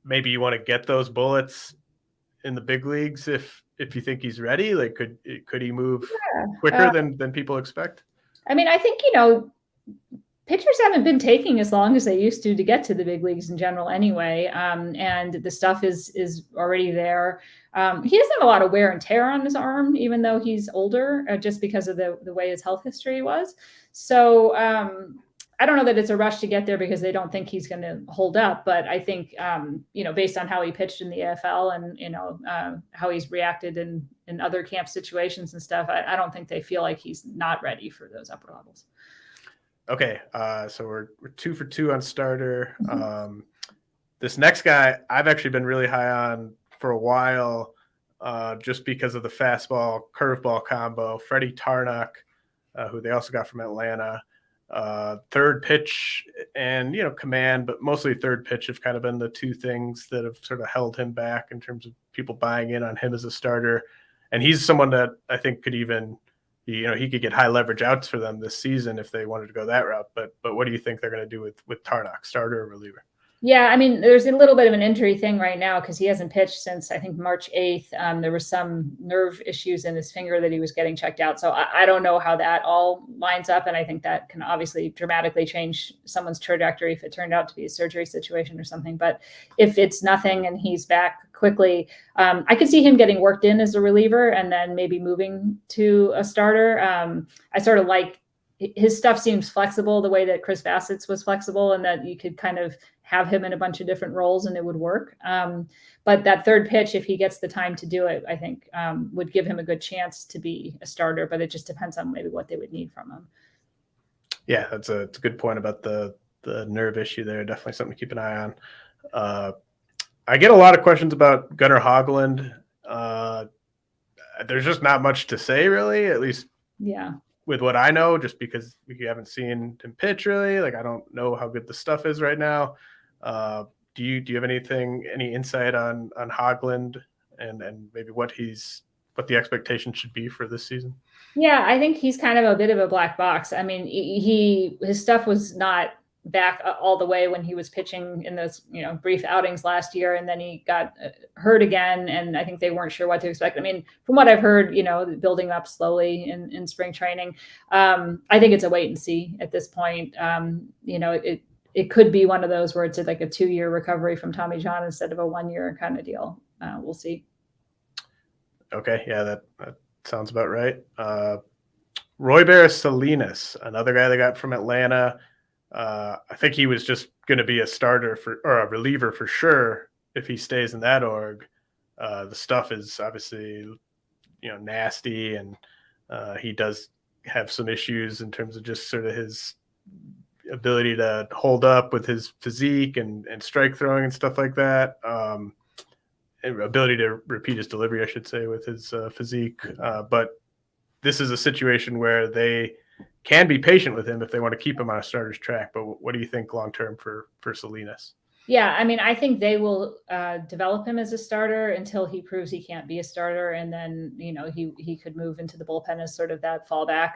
maybe you want to get those bullets in the big leagues if you think he's ready? Like, could he move quicker than people expect? I mean, I think, pitchers haven't been taking as long as they used to get to the big leagues in general anyway. And the stuff is already there. He doesn't have a lot of wear and tear on his arm, even though he's older, just because of the way his health history was. So I don't know that it's a rush to get there because they don't think he's going to hold up. But I think, based on how he pitched in the AFL and, how he's reacted in other camp situations and stuff, I don't think they feel like he's not ready for those upper levels. Okay, so we're 2 for 2 on starter. This next guy I've actually been really high on for a while, just because of the fastball curveball combo. Freddie Tarnok, who they also got from Atlanta. Third pitch and command, but mostly third pitch have kind of been the two things that have sort of held him back in terms of people buying in on him as a starter. And he's someone that I think could even. He could get high leverage outs for them this season if they wanted to go that route. But what do you think they're going to do with Tarnok, starter or reliever? Yeah, I mean, there's a little bit of an injury thing right now because he hasn't pitched since, I think, March 8th. There were some nerve issues in his finger that he was getting checked out. So I don't know how that all lines up. And I think that can obviously dramatically change someone's trajectory if it turned out to be a surgery situation or something. But if it's nothing and he's back quickly, I could see him getting worked in as a reliever and then maybe moving to a starter. I sort of like his stuff seems flexible the way that Chris Bassett's was flexible and that you could kind of have him in a bunch of different roles and it would work. But that third pitch, if he gets the time to do it, I think would give him a good chance to be a starter, but it just depends on maybe what they would need from him. Yeah, it's a good point about the nerve issue there. Definitely something to keep an eye on. I get a lot of questions about Gunnar Hoglund. There's just not much to say really, at least with what I know, just because we haven't seen him pitch really. Like, I don't know how good the stuff is right now. Do you have any insight on Hoglund and maybe what the expectation should be for this season? Yeah, I think he's kind of a bit of a black box. I mean, his stuff was not back all the way when he was pitching in those brief outings last year, and then he got hurt again, and I think they weren't sure what to expect. I mean, from what I've heard, building up slowly in spring training, I think it's a wait and see at this point. It could be one of those where it's like a 2-year recovery from Tommy John instead of a 1-year kind of deal. We'll see. Okay, yeah, that sounds about right. Royber Salinas, another guy they got from Atlanta. I think he was just going to be a starter or a reliever for sure if he stays in that org. The stuff is obviously, nasty, and he does have some issues in terms of just sort of his ability to hold up with his physique and strike throwing and stuff like that. Ability to repeat his delivery, I should say, with his physique. But this is a situation where they can be patient with him if they want to keep him on a starter's track. But what do you think long-term for Salinas? Yeah, I mean, I think they will develop him as a starter until he proves he can't be a starter. And then, he could move into the bullpen as sort of that fallback.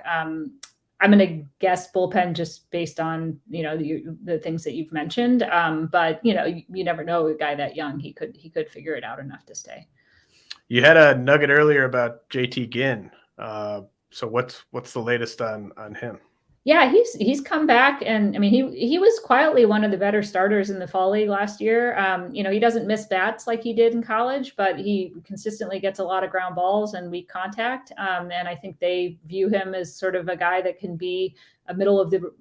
I'm going to guess bullpen just based on, the things that you've mentioned. But, you never know, a guy that young, he could figure it out enough to stay. You had a nugget earlier about JT Ginn. So what's the latest on him? Yeah, he's come back, and I mean he was quietly one of the better starters in the fall league last year. He doesn't miss bats like he did in college, but he consistently gets a lot of ground balls and weak contact. And I think they view him as sort of a guy that can be a middle of the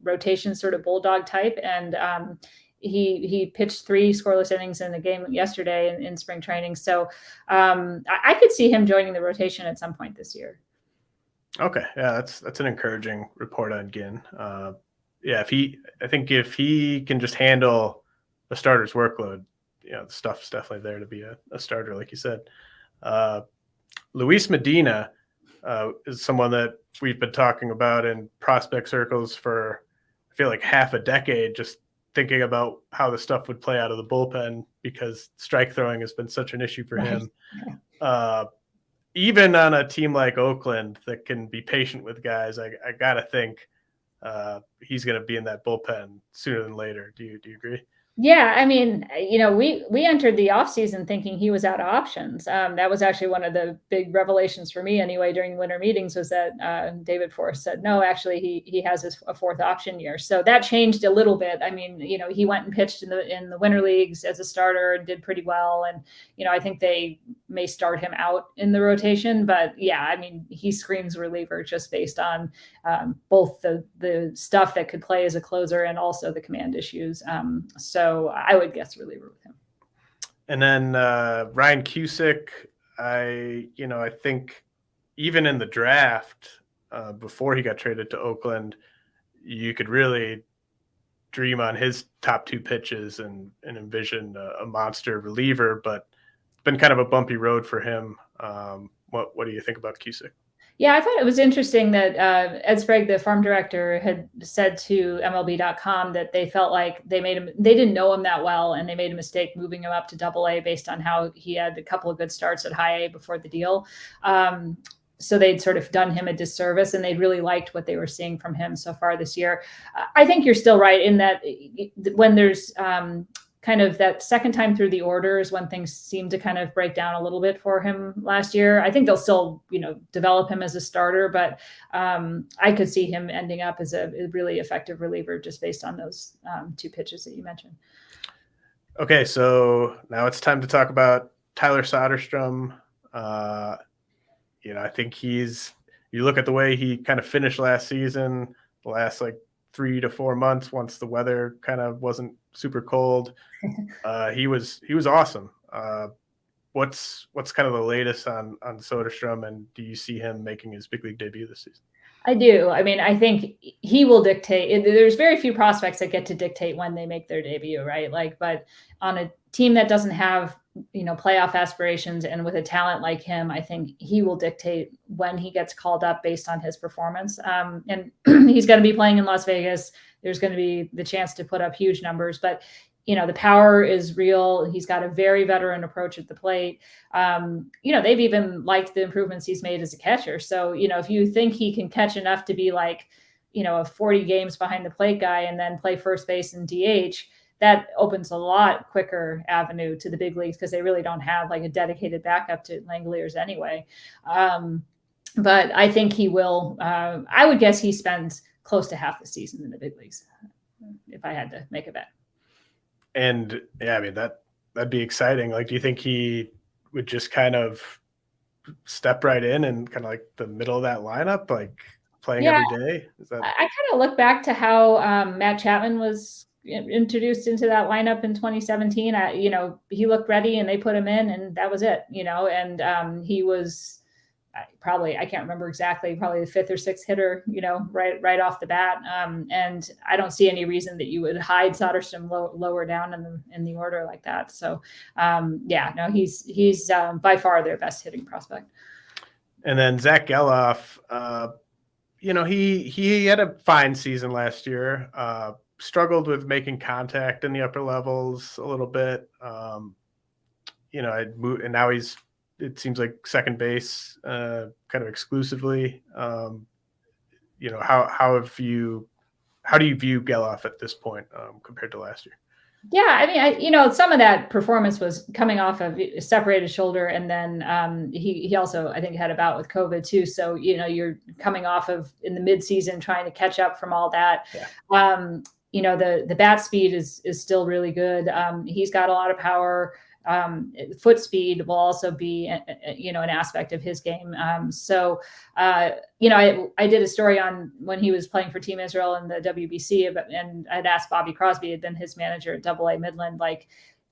rotation sort of bulldog type. And he pitched 3 scoreless innings in the game yesterday in spring training. So I could see him joining the rotation at some point this year. Okay. Yeah, that's an encouraging report on Ginn. I think if he can just handle a starter's workload, the stuff's definitely there to be a starter, like you said. Luis Medina is someone that we've been talking about in prospect circles for, I feel like, half a decade, just thinking about how the stuff would play out of the bullpen because strike throwing has been such an issue for him. Even on a team like Oakland that can be patient with guys, I got to think he's going to be in that bullpen sooner than later. Do you agree? Yeah, I mean, we entered the offseason thinking he was out of options. That was actually one of the big revelations for me anyway during winter meetings was that David Forrest said, no, actually he has a fourth option year. So that changed a little bit. I mean, he went and pitched in the winter leagues as a starter and did pretty well. And, I think they may start him out in the rotation. But yeah, I mean, he screams reliever just based on both the stuff that could play as a closer and also the command issues. So I would guess reliever with him. And then Ryan Cusick, I think even in the draft before he got traded to Oakland, you could really dream on his top two pitches and envision a monster reliever, but it's been kind of a bumpy road for him. What do you think about Cusick? Yeah, I thought it was interesting that Ed Sprague, the farm director, had said to MLB.com that they felt like they didn't know him that well, and they made a mistake moving him up to Double-A based on how he had a couple of good starts at High A before the deal. So they'd sort of done him a disservice, and they'd really liked what they were seeing from him so far this year. I think you're still right in that when there's kind of that second time through the orders when things seem to kind of break down a little bit for him last year. I think they'll still, develop him as a starter, but I could see him ending up as a really effective reliever just based on those two pitches that you mentioned. Okay, so now it's time to talk about Tyler Soderstrom. I think you look at the way he kind of finished last season, the last 3 to 4 months, once the weather kind of wasn't super cold. He was awesome. What's kind of the latest on Soderstrom, and do you see him making his big league debut this season? I do. I mean, I think he will dictate. There's very few prospects that get to dictate when they make their debut, right? But on a team that doesn't have, playoff aspirations and with a talent like him, I think he will dictate when he gets called up based on his performance. And he's going to be playing in Las Vegas. There's going to be the chance to put up huge numbers, but the power is real. He's got a very veteran approach at the plate. They've even liked the improvements he's made as a catcher. So, if you think he can catch enough to be a 40 games behind the plate guy and then play first base and DH, that opens a lot quicker avenue to the big leagues because they really don't have a dedicated backup to Langoliers anyway. But I think he will. I would guess he spends close to half the season in the big leagues if I had to make a bet. And yeah, I mean, that'd be exciting. Do you think he would just kind of step right in and kind of the middle of that lineup, playing every day? I kind of look back to how Matt Chapman was introduced into that lineup in 2017. He looked ready and they put him in and that was it, and he was I can't remember exactly, probably the fifth or sixth hitter, right off the bat. And I don't see any reason that you would hide Soderstrom lower down in the order like that. So he's by far their best hitting prospect. And then Zack Gelof, he had a fine season last year, struggled with making contact in the upper levels a little bit. And now it seems like second base kind of exclusively. How do you view Gelof at this point compared to last year? Yeah, I mean, some of that performance was coming off of a separated shoulder, and then he also, I think, had a bout with COVID too. So you're coming off of in the midseason trying to catch up from all that. Yeah. The bat speed is still really good. He's got a lot of power. Foot speed will also be, an aspect of his game. I did a story on when he was playing for Team Israel in the WBC, and I'd asked Bobby Crosby, had been his manager at Double-A Midland,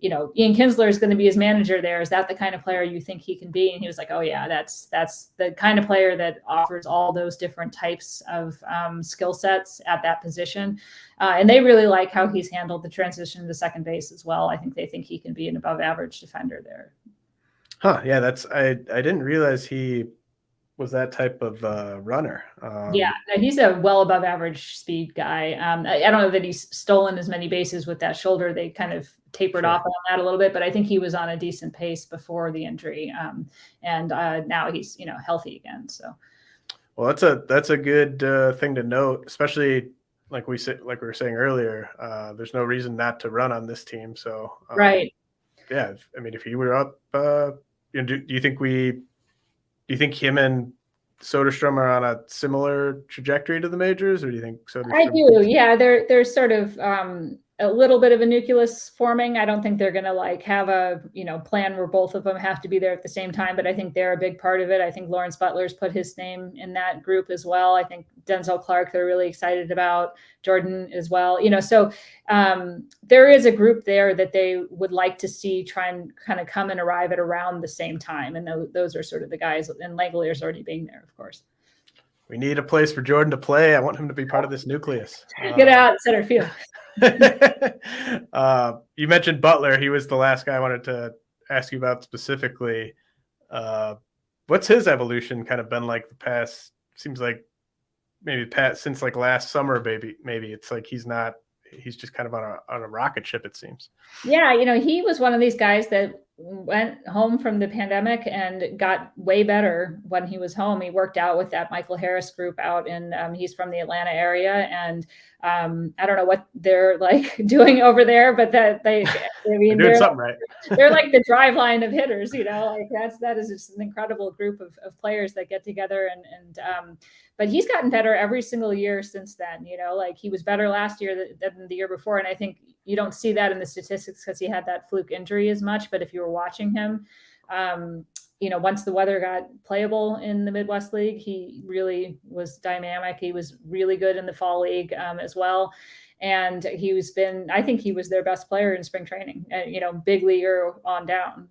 Ian Kinsler is going to be his manager there. Is that the kind of player you think he can be? And he was like, oh yeah, that's the kind of player that offers all those different types of skill sets at that position. And they really like how he's handled the transition to second base as well. I think they think he can be an above average defender there. Huh. Yeah. I didn't realize he was that type of runner. He's a well above average speed guy. I don't know that he's stolen as many bases with that shoulder. They kind of tapered off on that a little bit, but I think he was on a decent pace before the injury. And now he's, healthy again. So, well, that's a good thing to note, especially like we were saying earlier, there's no reason not to run on this team. So right. Yeah, I mean, if he were up, do you think him and Soderstrom are on a similar trajectory to the majors, or do you think Soderstrom? I do. Yeah, there's sort of a little bit of a nucleus forming. I don't think they're going to like have a plan where both of them have to be there at the same time, but I think they're a big part of it. I think Lawrence Butler's put his name in that group as well. I think Denzel Clark they're really excited about, Jordan as well. So there is a group there that they would like to see try and kind of come and arrive at around the same time, and those are sort of the guys. And Langolier's already being there, of course. We need a place for Jordan to play. I want him to be part of this nucleus. Get out, center field. You mentioned Butler. He was the last guy I wanted to ask you about specifically. What's his evolution kind of been like the past? Seems like maybe since like last summer, maybe it's like he's just kind of on a rocket ship, it seems. Yeah, he was one of these guys that went home from the pandemic and got way better when he was home. He worked out with that Michael Harris group out in, he's from the Atlanta area. And I don't know what they're like doing over there, but they're doing something right. They're like the drive line of hitters, like that is just an incredible group of players that get together. But he's gotten better every single year since then, like he was better last year than the year before. And I think you don't see that in the statistics because he had that fluke injury as much. But if you were watching him, once the weather got playable in the Midwest League, he really was dynamic. He was really good in the fall league as well. And I think he was their best player in spring training, big leaguer on down.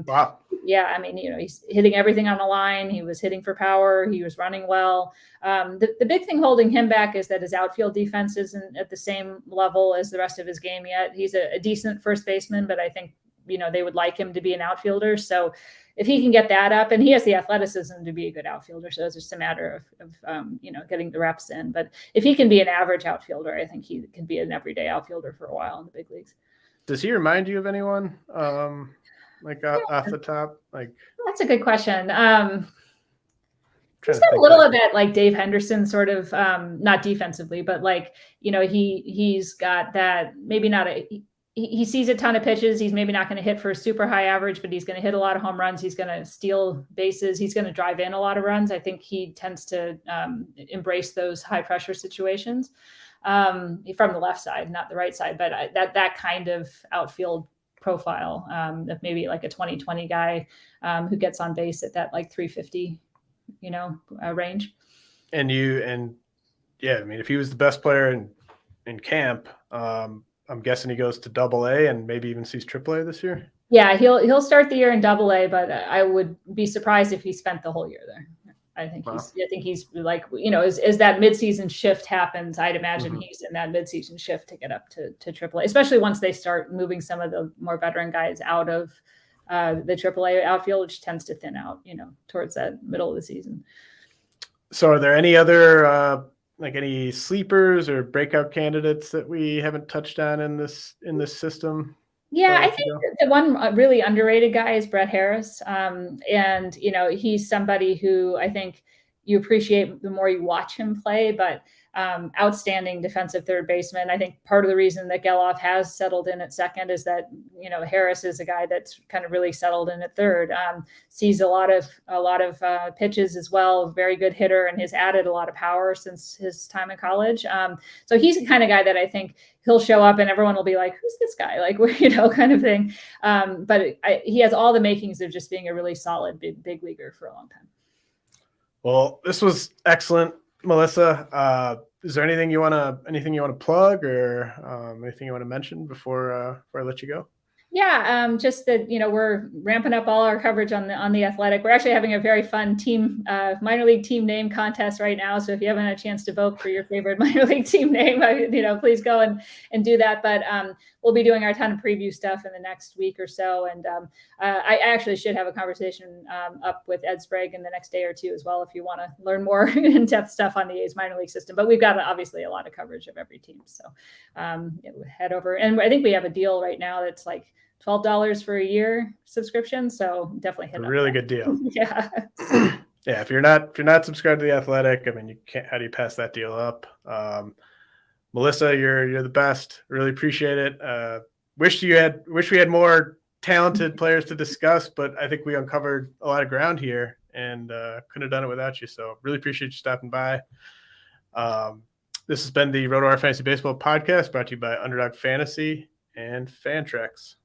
Wow. Yeah. I mean, he's hitting everything on the line. He was hitting for power. He was running well. The big thing holding him back is that his outfield defense isn't at the same level as the rest of his game yet. He's a decent first baseman, but I think, they would like him to be an outfielder. So if he can get that up, and he has the athleticism to be a good outfielder, so it's just a matter of getting the reps in. But if he can be an average outfielder, I think he can be an everyday outfielder for a while in the big leagues. Does he remind you of anyone off the top? Like that's a good question. He's got a little of that, like Dave Henderson sort of, not defensively, but like he's got that. Maybe not he sees a ton of pitches. He's maybe not going to hit for a super high average, but he's going to hit a lot of home runs. He's going to steal bases. He's going to drive in a lot of runs. I think he tends to embrace those high pressure situations from the left side, not the right side, but that kind of outfield profile of maybe like a 2020 guy who gets on base at that like 350, range. And yeah, I mean, if he was the best player in camp, I'm guessing he goes to AA and maybe even sees AAA this year. Yeah, he'll start the year in AA, but I would be surprised if he spent the whole year there. I think he's like, as that midseason shift happens, I'd imagine he's in that midseason shift to get up to AAA, especially once they start moving some of the more veteran guys out of the AAA outfield, which tends to thin out, towards that middle of the season. So are there any other any sleepers or breakout candidates that we haven't touched on in this system? Yeah, I think the one really underrated guy is Brett Harris. And, he's somebody who I think you appreciate the more you watch him play, but outstanding defensive third baseman. I think part of the reason that Gelof has settled in at second is that, Harris is a guy that's kind of really settled in at third, sees a lot of pitches as well, very good hitter, and has added a lot of power since his time in college. So he's the kind of guy that I think he'll show up and everyone will be like, who's this guy? Like, kind of thing. But he has all the makings of just being a really solid big leaguer for a long time. Well, this was excellent, Melissa. Is there anything you want to plug or anything you want to mention before I let you go? Yeah, just that, we're ramping up all our coverage on the Athletic. We're actually having a very fun team, minor league team name contest right now. So if you haven't had a chance to vote for your favorite minor league team name, please go and do that. But we'll be doing our ton of preview stuff in the next week or so. And I actually should have a conversation up with Ed Sprague in the next day or two as well, if you want to learn more in-depth stuff on the A's minor league system. But we've got obviously a lot of coverage of every team. So head over. And I think we have a deal right now that's like $12 for a year subscription. So definitely hit a really good deal. Yeah. Yeah. If you're not subscribed to the Athletic, I mean, how do you pass that deal up? Melissa, you're the best. Really appreciate it. Wish we had more talented players to discuss, but I think we uncovered a lot of ground here and couldn't have done it without you. So really appreciate you stopping by. This has been the RotoWire Fantasy Baseball podcast brought to you by Underdog Fantasy and Fantrax.